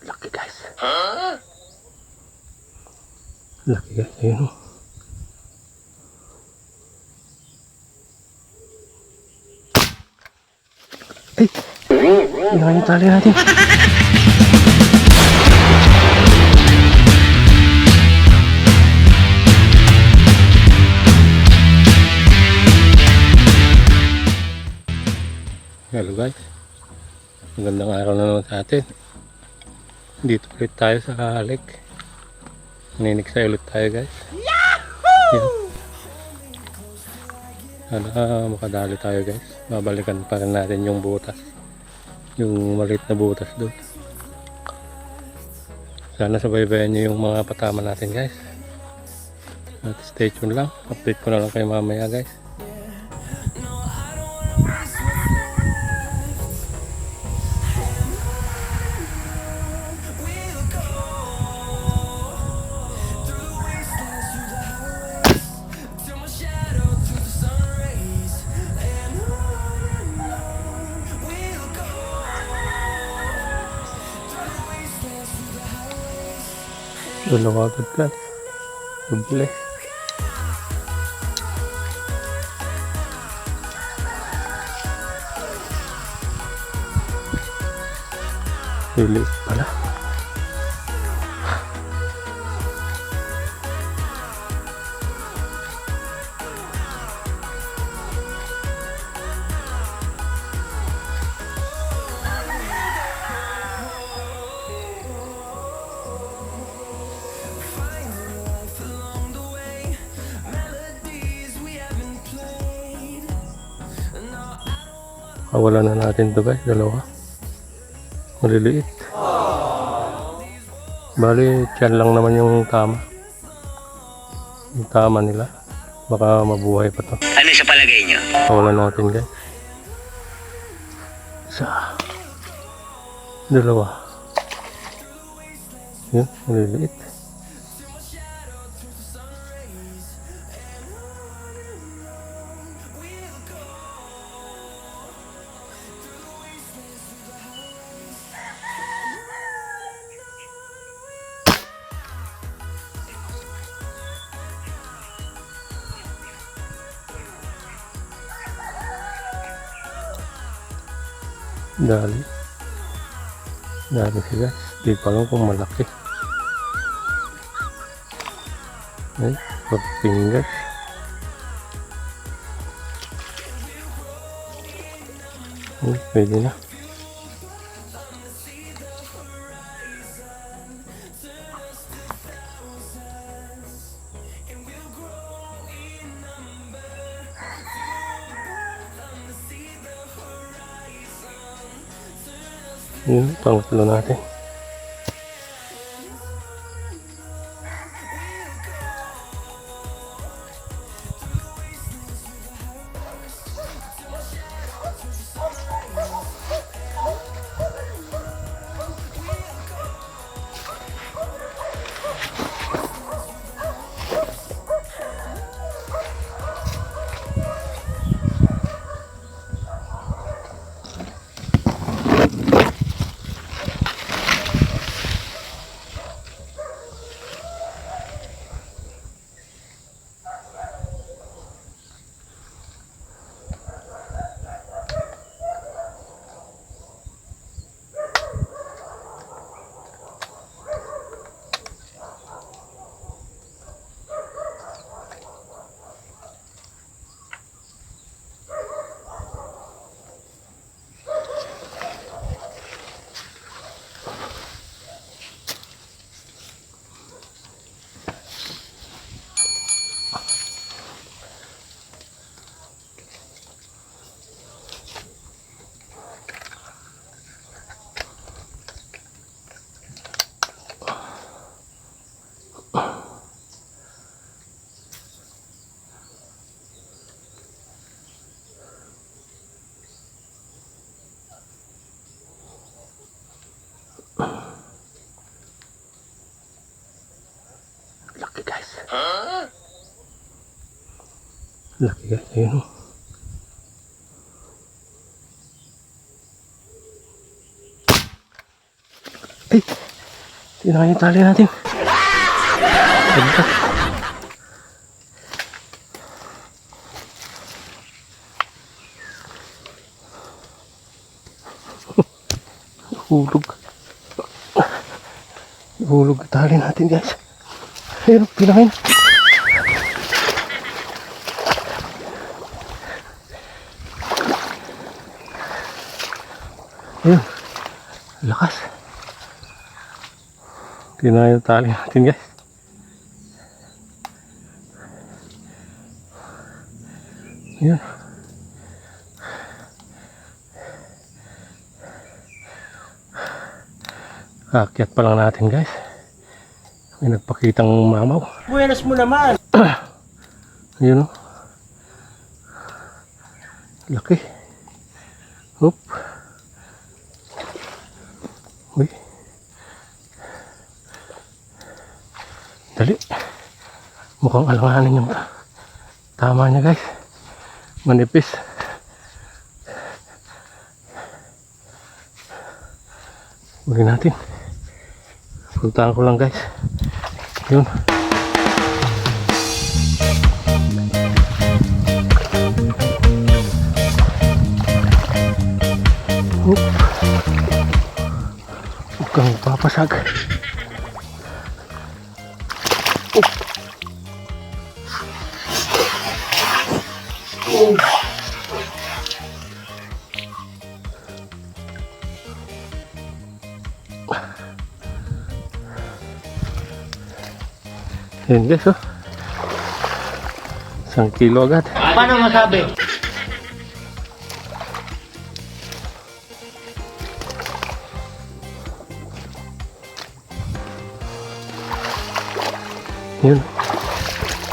Laki guys. Laki guys, ayun o. Ay! Ginawa yung tali natin. Hello guys. Magandang araw na naman sa atin. Dito ulit tayo sa lake. Niniksay ulit tayo guys. Yahoo! Sana makadali tayo guys. Babalikan pa rin natin yung butas. Yung maliit na butas doon. Sana sabaybayan nyo yung mga patama natin guys. At stay tuned lang. Update ko na lang kayo mamaya guys. Dalawa agad guys. Bubli. Lilit pala. Kawalan na natin to guys, dalawa. Maliliit. Bali, tiyan lang naman yung tama. Yung tama nila. Baka mabuhay pa to. Ano sa palagay nyo? Kawalan natin guys. Isa. Dalawa. Yun, maliliit. Dali sila. Di pa lang kung malaki. Ay, 4 fingers. Ay, pwede na. Yun, pangatlo natin. Laki guys. Laki guys, ayun o. Ay! Tinakay yung tali natin. Ganda. Hulog. Hulog yung tali natin guys. Ayun, pinakain. Ayun. Lakas. Tinakay yung tali natin guys. Ayun. Akyat pa lang natin guys. May nagpakitang mamaw. Buenas mo naman. Ayun o. Laki. Hop. Uy. Dali. Mukhang alanganin yung tama niya guys. Manipis. Uli natin. Puntahan ko lang guys. Yun. Oop. Huwag kang papasag. Oop. Oop. Yun guys oh. 1 kilo agad. Paano masabi? Yun.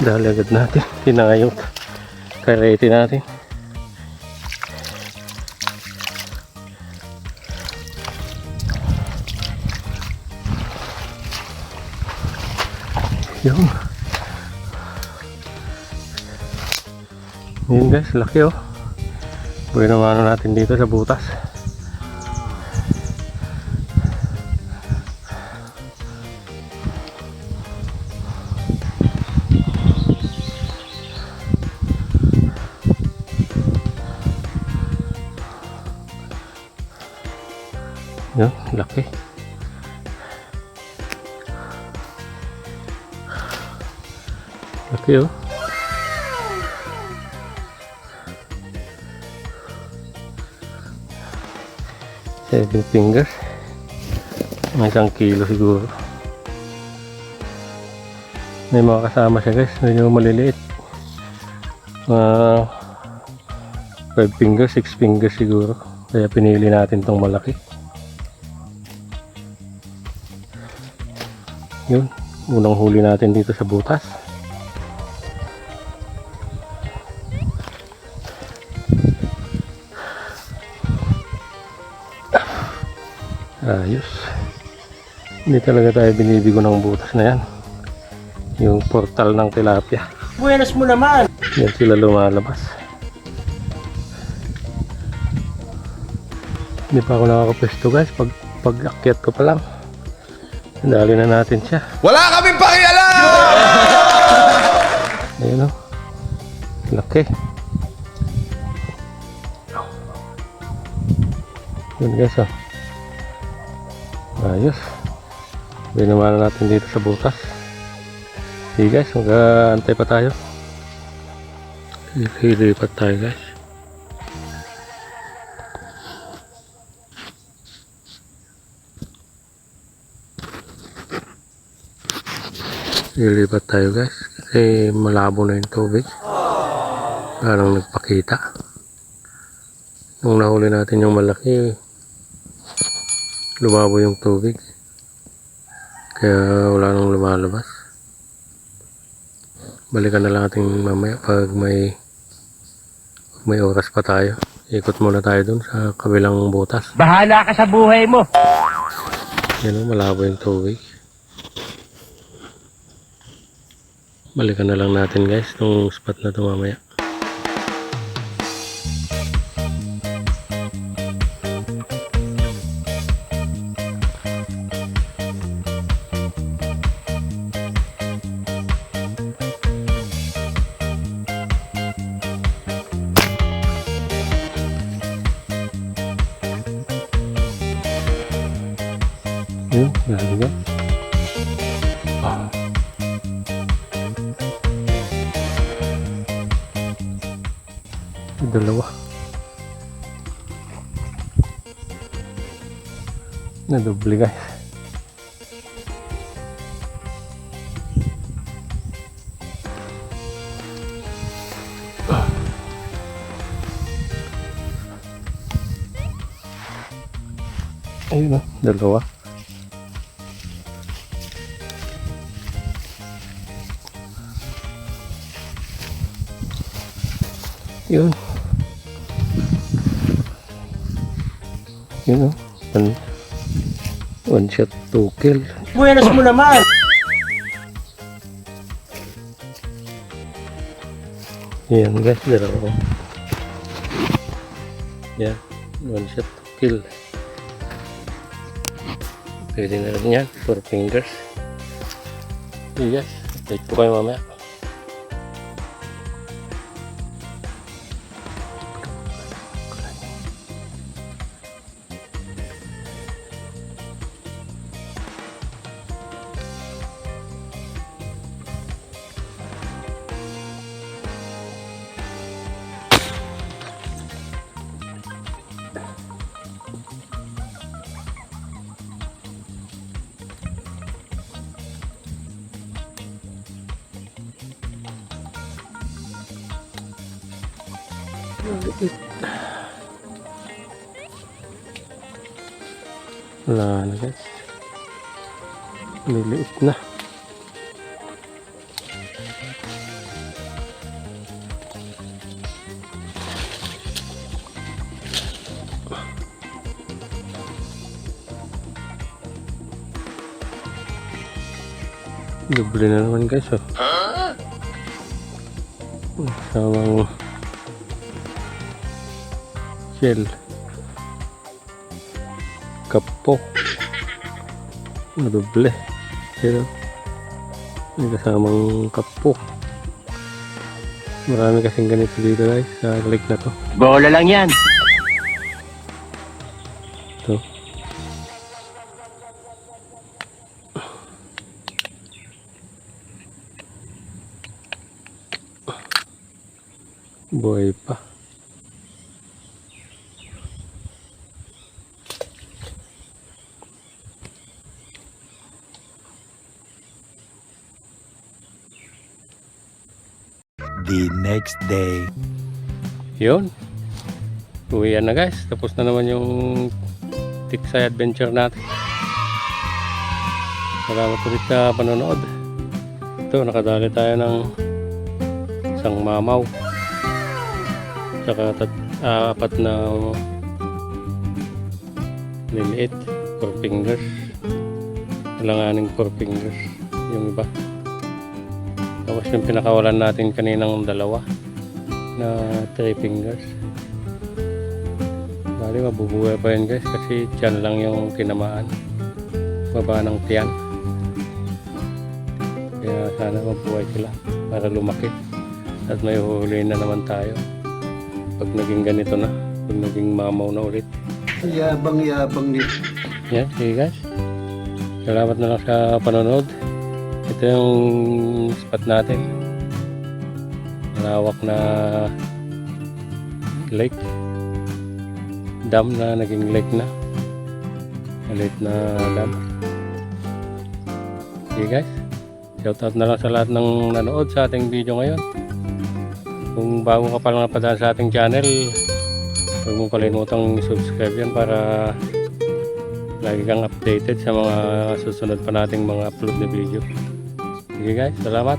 Dali agad natin. Tinangay yung karete natin. Yun. Yun guys, laki oh. Buhay naman natin dito sa butas. Yun, laki. Laki oh. Seven fingers. May 1 kilo siguro. May mga kasama siya guys. Medyo maliliit. 5 fingers, 6 fingers siguro. Kaya pinili natin tong malaki. Yun. Unang huli natin dito sa butas. Ayos. Hindi talaga tayo binibigo ng butas na yan. Yung portal ng tilapia. Buenas mo naman. Yan sila lumalabas. Hindi pa ako nakakapwesto guys. Pag akyat ko pa lang. Dali na natin siya. Wala kaming pakialam! Ayun o. Laki. Yun guys o. Ayos. Binamalan natin dito sa butas. Sige guys, mag-aantay pa tayo. Lilipat tayo guys. Lilipat tayo guys. Kasi malabo na yung tubig. Parang nagpakita. Nung nahuli natin yung malaki, lumabo yung tubig. Kaya wala nang lumalabas. Balikan na lang natin mamaya pag may oras pa tayo. Ikot muna tayo dun sa kabilang butas. Bahala ka sa buhay mo. Yan o, malabo yung tubig. Balikan na lang natin guys tong spot na to mamaya. Yun, nalagyan. Ah. Dalawa. Nadoble guys. Ayun o, dalawa. Yun. Yun o. One shot, 2 kill. Buenas mo naman. Yan guys, dalawa. Yan, one shot, 2 kill. Pwede na rin yan, 4 fingers. Okay guys, wait po kayo mamaya. Wala na guys. Niliit na. Doble na naman guys oh. Samang shell. Kapok. Doble. Pero may kasamang kapok. Marami kasing ganito dito guys sa lake na to. Bola lang yan. Ito. Buhay pa. The next day. Yun. Uwian na guys. Tapos na naman yung Tiksay adventure natin. Salamat ulit sa panonood. Ito, nakadali tayo ng isang mamaw. Saka apat na liliit. 4 fingers. Alanganing 4 fingers. Yung iba. Tapos yung pinakawalan natin kaninang dalawa na 3 fingers. Bali mabubuhay pa yun guys kasi tiyan lang yung tinamaan. Baba ng tiyan. Kaya sana mabuhay sila para lumaki. At may uhuli na naman tayo. Pag naging ganito na. Pag naging mamaw na ulit. Yabang-yabang nito. Yan, sige guys. Salamat na lang sa panonood. Ito yung spot natin. Malawak na lake. Dam na naging lake na. Maliit na dam. Okay guys. Shoutout na lang sa lahat ng nanood sa ating video ngayon. Kung bago ka pa lang napadaan sa ating channel, huwag mong kalimutang subscribe yan para lagi kang updated sa mga susunod pa nating mga upload na video. Sige guys, salamat.